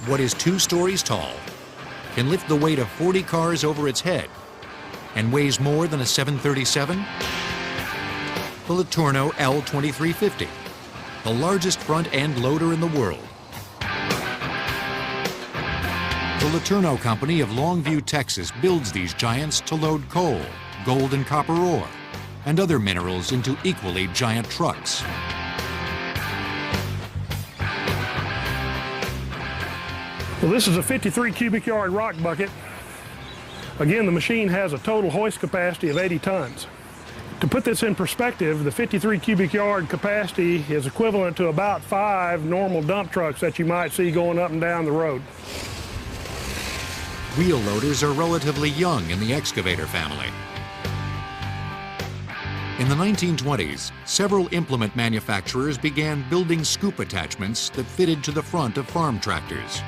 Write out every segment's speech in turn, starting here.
what is 2 stories tall, can lift the weight of 40 cars over its head, and weighs more than a 737? The Letourneau L2350, the largest front-end loader in the world. The Letourneau Company of Longview, Texas builds these giants to load coal, gold and copper ore, and other minerals into equally giant trucks. Well, this is a 53 cubic yard rock bucket. Again, the machine has a total hoist capacity of 80 tons. To put this in perspective, the 53 cubic yard capacity is equivalent to about 5 normal dump trucks that you might see going up and down the road. Wheel loaders are relatively young in the excavator family. In the 1920s, several implement manufacturers began building scoop attachments that fitted to the front of farm tractors.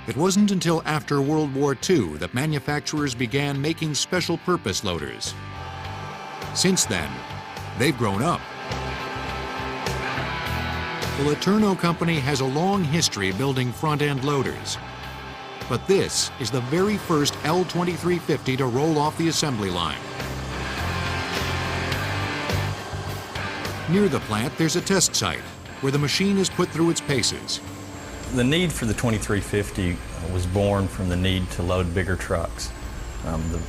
It wasn't until after World War II that manufacturers began making special purpose loaders. Since then, they've grown up. The Letourneau Company has a long history building front-end loaders. But this is the very first L2350 to roll off the assembly line. Near the plant, there's a test site where the machine is put through its paces. The need for the 2350 was born from the need to load bigger trucks.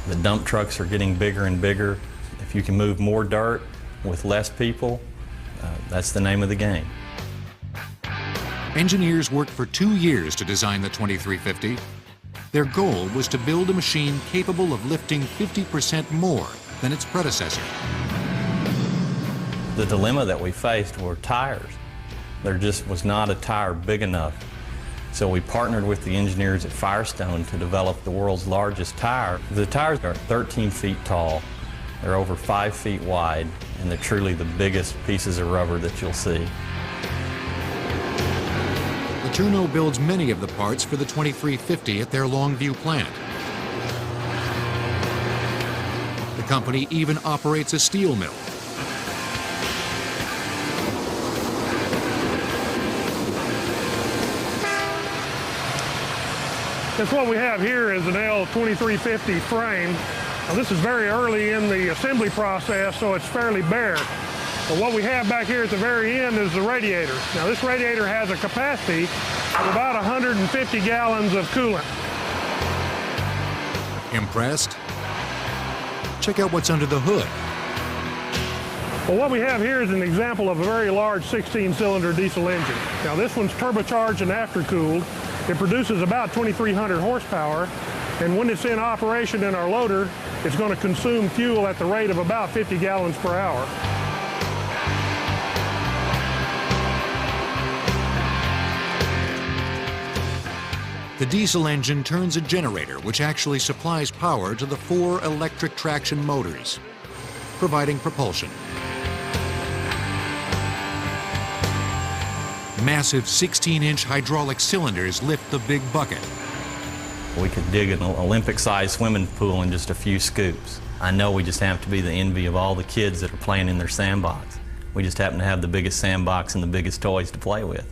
The dump trucks are getting bigger and bigger. If you can move more dirt with less people, that's the name of the game. Engineers worked for 2 years to design the 2350. Their goal was to build a machine capable of lifting 50% more than its predecessor. The dilemma that we faced were tires. There just was not a tire big enough. So we partnered with the engineers at Firestone to develop the world's largest tire. The tires are 13 feet tall, they're over 5 feet wide, and they're truly the biggest pieces of rubber that you'll see. Letourneau builds many of the parts for the 2350 at their Longview plant. The company even operates a steel mill. That's what we have here is an L2350 frame. Now, this is very early in the assembly process, so it's fairly bare. But what we have back here at the very end is the radiator. Now, this radiator has a capacity of about 150 gallons of coolant. Impressed? Check out what's under the hood. Well, what we have here is an example of a very large 16-cylinder diesel engine. Now, this one's turbocharged and after-cooled. It produces about 2,300 horsepower, and when it's in operation in our loader, it's going to consume fuel at the rate of about 50 gallons per hour. The diesel engine turns a generator which actually supplies power to the 4 electric traction motors, providing propulsion. Massive 16-inch hydraulic cylinders lift the big bucket. We could dig an Olympic-sized swimming pool in just a few scoops. I know we just have to be the envy of all the kids that are playing in their sandbox. We just happen to have the biggest sandbox and the biggest toys to play with.